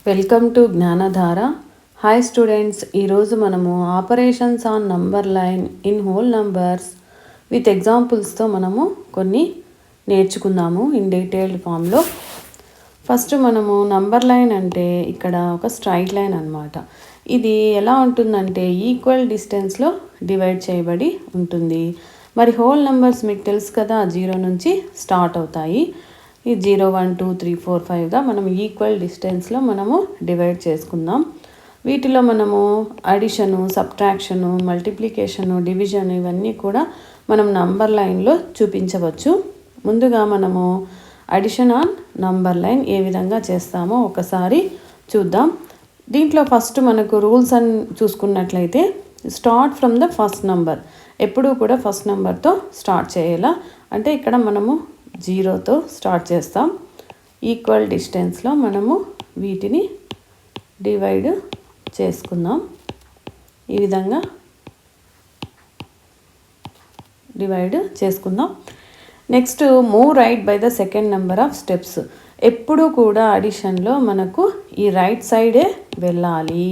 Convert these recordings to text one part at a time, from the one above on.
Welcome to Gnanadhara. Hi students, ఈరోజు మనము operations on number line in whole numbers with ఎగ్జాంపుల్స్తో మనము కొన్ని నేర్చుకుందాము ఇన్ డీటెయిల్డ్ ఫామ్లో. ఫస్ట్ మనము నంబర్ లైన్ అంటే ఇక్కడ ఒక స్ట్రైట్ లైన్ అన్నమాట. ఇది ఎలా ఉంటుందంటే ఈక్వల్ డిస్టెన్స్లో డివైడ్ చేయబడి ఉంటుంది. మరి హోల్ నెంబర్స్ మీకు తెలుసు కదా, 0 నుంచి స్టార్ట్ అవుతాయి. ఈ 0 1 2 3 4 5గా మనం ఈక్వల్ డిస్టెన్స్లో మనము డివైడ్ చేసుకుందాం. వీటిలో మనము అడిషను, సబ్ట్రాక్షను, మల్టిప్లికేషను, డివిజన్ ఇవన్నీ కూడా మనం నంబర్ లైన్లో చూపించవచ్చు. ముందుగా మనము అడిషన్ ఆన్ నంబర్ లైన్ ఏ విధంగా చేస్తామో ఒకసారి చూద్దాం. దీంట్లో ఫస్ట్ మనకు రూల్స్ అని చూసుకున్నట్లయితే start from the first number. ఎప్పుడూ కూడా ఫస్ట్ నెంబర్తో స్టార్ట్ చేయాలా. అంటే ఇక్కడ మనము 0తో స్టార్ట్ చేస్తాం. ఈక్వల్ డిస్టెన్స్లో మనము వీటిని డివైడ్ చేసుకుందాం. ఈ విధంగా డివైడ్ చేసుకుందాం. Next move right by the second number of steps. ఎప్పుడు కూడా అడిషన్లో మనకు ఈ రైట్ సైడే వెళ్ళాలి.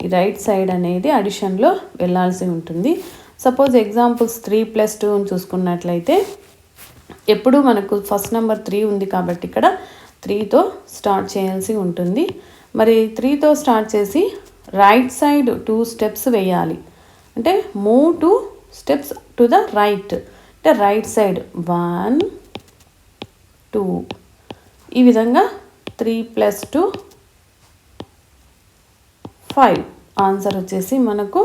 ఈ రైట్ సైడ్ అనేది అడిషన్లో వెళ్ళాల్సి ఉంటుంది. సపోజ్ ఎగ్జాంపుల్స్ 3 + 2 చూసుకున్నట్లయితే ఎప్పుడు మనకు ఫస్ట్ నెంబర్ 3 ఉంది కాబట్టి ఇక్కడ 3తో స్టార్ట్ చేయాల్సి ఉంటుంది. మరి 3తో స్టార్ట్ చేసి రైట్ సైడ్ 2 స్టెప్స్ వేయాలి. అంటే move 2 steps to the right. అంటే రైట్ సైడ్ 1 2 ఈ విధంగా 3 + 2 5. ఆన్సర్ వచ్చేసి మనకు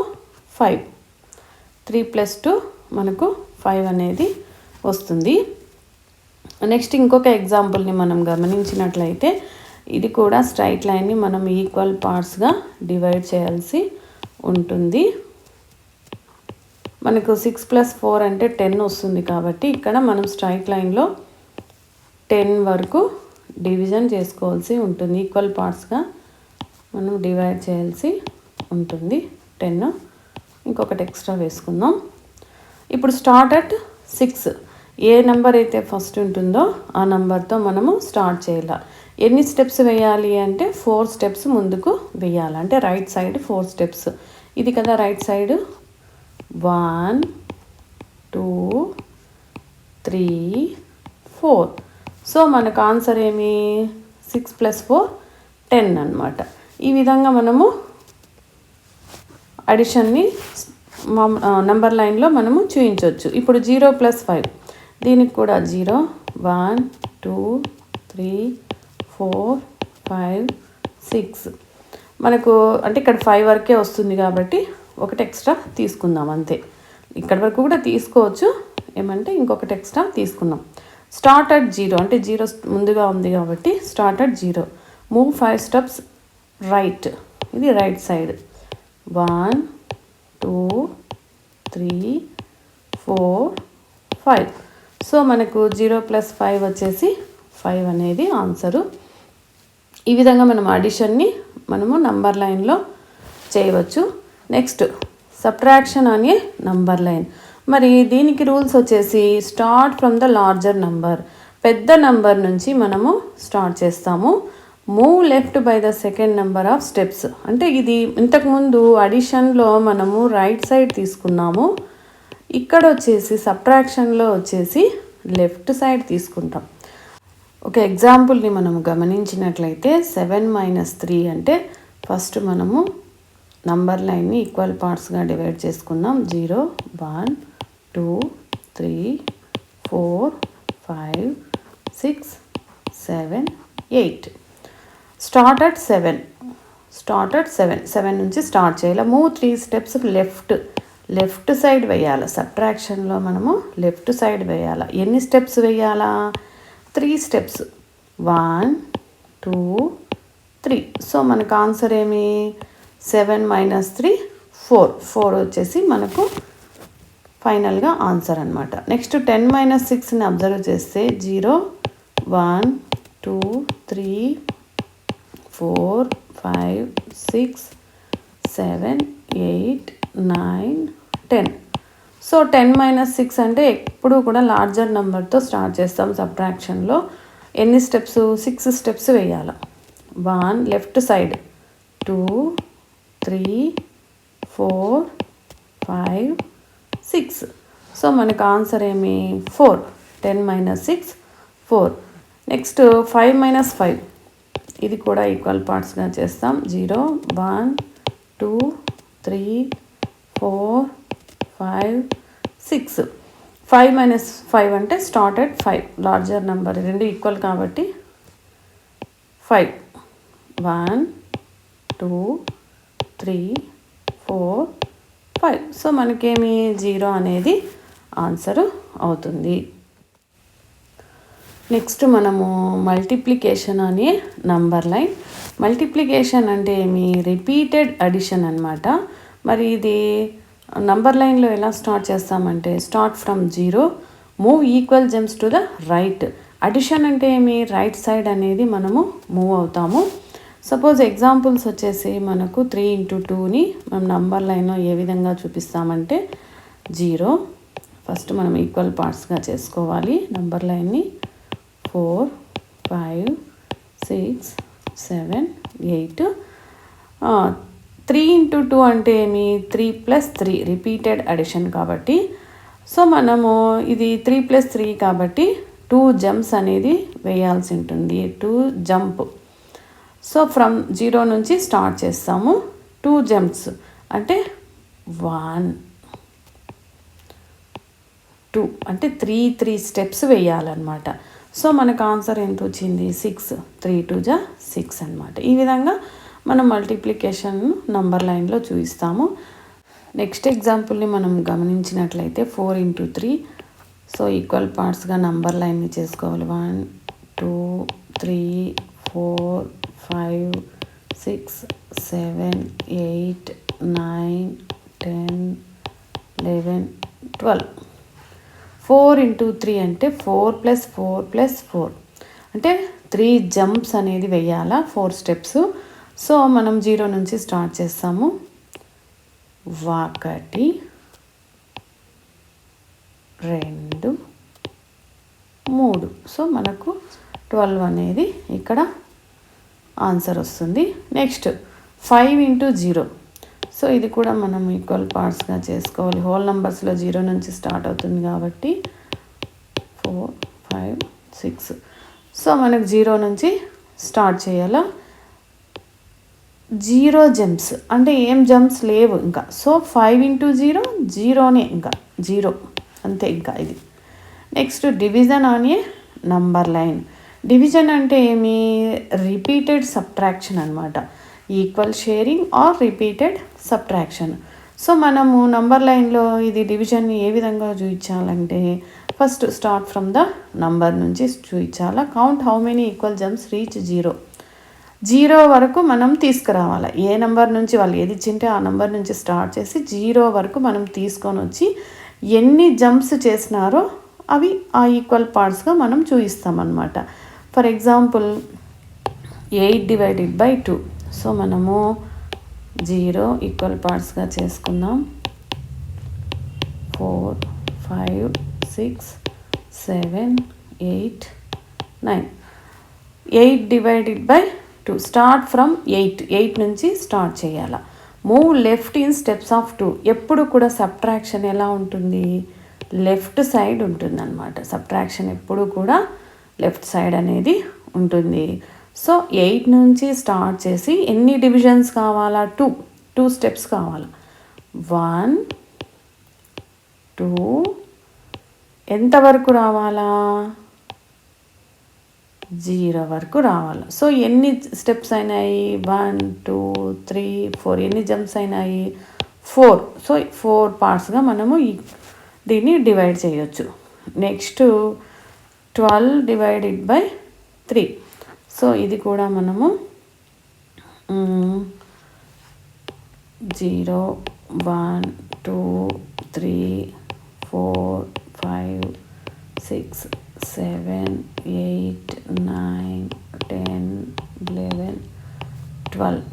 5. 3 + 2 మనకు 5 అనేది వస్తుంది. నెక్స్ట్ ఇంకొక ఎగ్జాంపుల్ని మనం గమనించినట్లయితే ఇది కూడా స్ట్రైట్ లైన్ని మనం ఈక్వల్ పార్ట్స్గా డివైడ్ చేయాల్సి ఉంటుంది. మనకు 6 + 4 అంటే 10 వస్తుంది కాబట్టి ఇక్కడ మనం స్ట్రైట్ లైన్లో 10 వరకు డివిజన్ చేసుకోవాల్సి ఉంటుంది. ఈక్వల్ పార్ట్స్గా మనం డివైడ్ చేయాల్సి ఉంటుంది. 10 ఇంకొకటి ఎక్స్ట్రా వేసుకుందాం. ఇప్పుడు స్టార్ట్ అట్ 6. ఏ నెంబర్ అయితే ఫస్ట్ ఉంటుందో ఆ నెంబర్తో మనము స్టార్ట్ చేయాలి. ఎన్ని స్టెప్స్ వేయాలి అంటే 4 స్టెప్స్ ముందుకు వేయాలి. అంటే రైట్ సైడ్ 4 స్టెప్స్. ఇది కదా రైట్ సైడ్. 1 2 3 4. సో మనకు ఆన్సర్ ఏమి 6 + 4 10 అన్నమాట. ఈ విధంగా మనము అడిషన్ని నంబర్ లైన్లో మనము చూపించవచ్చు. ఇప్పుడు 0 + 5. దీనికి కూడా 0 1 2 3 4 5 6. మనకు అంటే ఇక్కడ 5 వరకే వస్తుంది కాబట్టి ఒకటి ఎక్స్ట్రా తీసుకుందాం అంతే. ఇక్కడ వరకు కూడా తీసుకోవచ్చు, ఏమంటే ఇంకొకటి ఎక్స్ట్రా తీసుకుందాం. స్టార్ట్ అట్ 0 అంటే 0 ముందుగా ఉంది కాబట్టి start at 0. Move 5 steps right. ఇది రైట్ సైడ్. 1 2 3 4 5. సో మనకు 0 + 5 వచ్చేసి 5 అనేది ఆన్సరు. ఈ విధంగా మనం అడిషన్ని మనము నంబర్ లైన్లో చేయవచ్చు. నెక్స్ట్ సబ్ట్రాక్షన్ అనే నంబర్ లైన్. మరి దీనికి రూల్స్ వచ్చేసి start from the larger number. పెద్ద నంబర్ నుంచి మనము స్టార్ట్ చేస్తాము. Move left by the second number of steps. అంటే ఇది ఇంతకుముందు అడిషన్లో మనము రైట్ సైడ్ తీసుకున్నాము. ఇక్కడ వచ్చేసి సబ్ట్రాక్షన్లో వచ్చేసి లెఫ్ట్ సైడ్ తీసుకుంటాం. ఒక ఎగ్జాంపుల్ని మనము గమనించినట్లయితే 7 - 3 అంటే ఫస్ట్ మనము నంబర్ లైన్ని ఈక్వల్ పార్ట్స్గా డివైడ్ చేసుకుందాం. 0 1 2 3 4 5 6 7 8. Start at 7. Start at 7. 7 నుంచి స్టార్ట్ చేయాలి. మూవ్ 3 స్టెప్స్ లెఫ్ట్ సైడ్ వేయాలి. సబ్ట్రాక్షన్లో మనము లెఫ్ట్ సైడ్ వేయాలి. ఎన్ని స్టెప్స్ వేయాలా? 3 స్టెప్స్. 1 2 3. సో మనకు ఆన్సర్ ఏమి 7 - 3 4. 4 వచ్చేసి మనకు ఫైనల్గా ఆన్సర్ అనమాట. నెక్స్ట్ 10 - 6ని అబ్జర్వ్ చేస్తే 0 1 2 3 4 5 6 7 8 9 10. సో 10 - 6 అంటే ఎప్పుడు కూడా లార్జర్ నెంబర్తో స్టార్ట్ చేస్తాం. సబ్ట్రాక్షన్లో ఎన్ని స్టెప్స్? 6 స్టెప్స్ వేయాలి. 1 లెఫ్ట్ సైడ్ 2 3 4 5 6. సో మనకు ఆన్సర్ ఏమి 4. 10 - 6 4. నెక్స్ట్ 5 - 5 ఇది కూడా ఈక్వల్ పార్ట్స్గా చేస్తాం. 0 1 2 3 4 5 6. 5 - 5 అంటే స్టార్ట్ అట్ 5 లార్జర్ నెంబర్, రెండు ఈక్వల్ కాబట్టి 5. 1 2 3 4 5. సో మనకేమి 0 అనేది ఆన్సరు అవుతుంది. నెక్స్ట్ మనము మల్టిప్లికేషన్ అనే నంబర్ లైన్. మల్టిప్లికేషన్ అంటే ఏమి రిపీటెడ్ అడిషన్ అనమాట. మరి ఇది నంబర్ లైన్లో ఎలా స్టార్ట్ చేస్తామంటే start from 0, move equal gems to the right. Addition అంటే ఏమి రైట్ సైడ్ అనేది మనము మూవ్ అవుతాము. సపోజ్ ఎగ్జాంపుల్స్ వచ్చేసి మనకు 3 × 2ని మనం నంబర్ లైన్లో ఏ విధంగా చూపిస్తామంటే 0 ఫస్ట్ మనం ఈక్వల్ పార్ట్స్గా చేసుకోవాలి నంబర్ లైన్ని. 4 5 6 7 8. 3 × 2 అంటే ఏమి 3 + 3 రిపీటెడ్ అడిషన్ కాబట్టి, సో మనము ఇది 3 + 3 కాబట్టి 2 జంప్స్ అనేది వేయాల్సి ఉంటుంది. 2 జంప్. సో ఫ్రమ్ 0 నుంచి స్టార్ట్ చేస్తాము. 2 జంప్స్ అంటే 1 2 అంటే 3 స్టెప్స్ వేయాలన్నమాట. సో మనకు ఆన్సర్ ఎంత వచ్చింది 6. 3 × 2 = 6 అనమాట. ఈ విధంగా మనం మల్టిప్లికేషన్ నంబర్ లైన్లో చూపిస్తాము. నెక్స్ట్ ఎగ్జాంపుల్ని మనం గమనించినట్లయితే 4 × 3. సో ఈక్వల్ పార్ట్స్గా నంబర్ లైన్ని చేసుకోవాలి. 1 2 3 4 5 6 7 8 9 10 11 12. 4 × 3 అంటే 4 + 4 + 4 అంటే 3 జంప్స్ అనేది వెయ్యాలా, 4 స్టెప్స్. సో మనం 0 నుంచి స్టార్ట్ చేస్తాము. 1 2 3. సో మనకు 12 అనేది ఇక్కడ ఆన్సర్ వస్తుంది. నెక్స్ట్ 5 × 0. సో ఇది కూడా మనం ఈక్వల్ పార్ట్స్గా చేసుకోవాలి. హోల్ నెంబర్స్లో 0 నుంచి స్టార్ట్ అవుతుంది కాబట్టి 4 5 6. సో మనకు 0 నుంచి స్టార్ట్ చేయాలా. 0 జంప్స్ అంటే ఏం జంప్స్ లేవు ఇంకా. సో 5 × 0 0నే, ఇంకా 0 అంతే ఇంకా ఇది. Next division on a number line. Division అంటే ఏమి రిపీటెడ్ సబ్ట్రాక్షన్ అనమాట. Equal sharing or repeated subtraction. So మనము నంబర్ లైన్లో ఇది డివిజన్ని ఏ విధంగా చూపించాలంటే first start from the number నుంచి చూపించాలా. Count how many equal jumps reach 0. 0 వరకు మనం తీసుకురావాలి. ఏ నెంబర్ నుంచి వాళ్ళు ఏది ఇచ్చింటే ఆ నెంబర్ నుంచి స్టార్ట్ చేసి 0 వరకు మనం తీసుకొని వచ్చి ఎన్ని జంప్స్ చేసినారో అవి ఆ ఈక్వల్ పార్ట్స్గా మనం చూపిస్తామన్నమాట. For example 8 / 2. సో మనము 0 ఈక్వల్ పార్ట్స్గా చేసుకుందాం. 4 5 6 7 8 9. 8 / 2. స్టార్ట్ ఫ్రమ్ 8 నుంచి స్టార్ట్ చేయాలా. Move left in steps of 2. ఎప్పుడు కూడా సబ్ట్రాక్షన్ ఎలా ఉంటుంది, లెఫ్ట్ సైడ్ ఉంటుంది అనమాట. సబ్ట్రాక్షన్ ఎప్పుడు కూడా లెఫ్ట్ సైడ్ అనేది ఉంటుంది. సో 8 నుంచి స్టార్ట్ చేసి ఎన్ని డివిజన్స్ కావాలా, 2 స్టెప్స్ కావాలా. 1 2 ఎంతవరకు రావాలా, 0 వరకు రావాలి. సో ఎన్ని స్టెప్స్ అయినాయి, 1 2 3 4. ఎన్ని జంప్స్ అయినాయి, 4. సో 4 పార్ట్స్గా మనము దీన్ని డివైడ్ చేయొచ్చు. నెక్స్ట్ 12 / 3. సో ఇది కూడా మనము 0 1 2 3 4 5 6 7 8 9 10 11 12.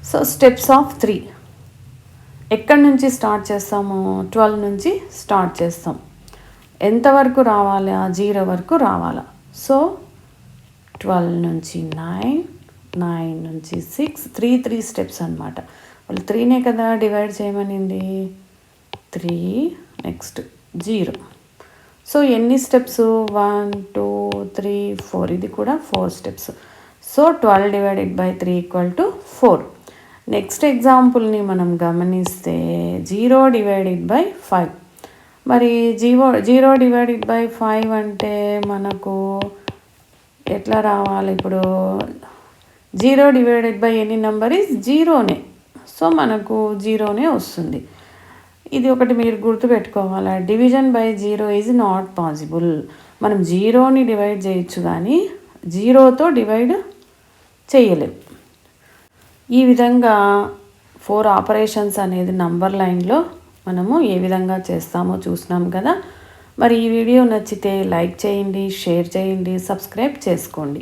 సో స్టెప్స్ ఆఫ్ 3 ఎక్కడి నుంచి స్టార్ట్ చేస్తాము, 12 నుంచి స్టార్ట్ చేస్తాం. ఎంతవరకు రావాలి, 0 వరకు రావాలా. సో 12 నుంచి 9, 9 నుంచి 6, 3 స్టెప్స్ అనమాట. వాళ్ళు 3నే కదా డివైడ్ చేయమనింది. 3 నెక్స్ట్ 0. సో ఎన్ని స్టెప్స్? 1 2 3 4. ఇది కూడా 4 steps. So 12 divided by 3 equal to 4. Next ఎగ్జాంపుల్ని మనం గమనిస్తే 0 డివైడెడ్ బై 5. మరి 0 డివైడెడ్ బై 5 అంటే మనకు ఎట్లా రావాలి? ఇప్పుడు 0 divided by any number is 0నే. సో మనకు 0నే వస్తుంది. ఇది ఒకటి మీరు గుర్తుపెట్టుకోవాలి. Division by 0 is not possible. మనం 0ని డివైడ్ చేయొచ్చు కానీ 0తో డివైడ్ చేయలేం. ఈ విధంగా 4 ఆపరేషన్స్ అనేది నంబర్ లైన్లో మనము ఏ విధంగా చేస్తామో చూసినాం కదా. మరి ఈ వీడియో నచ్చితే లైక్ చేయండి, షేర్ చేయండి, సబ్స్క్రైబ్ చేసుకోండి.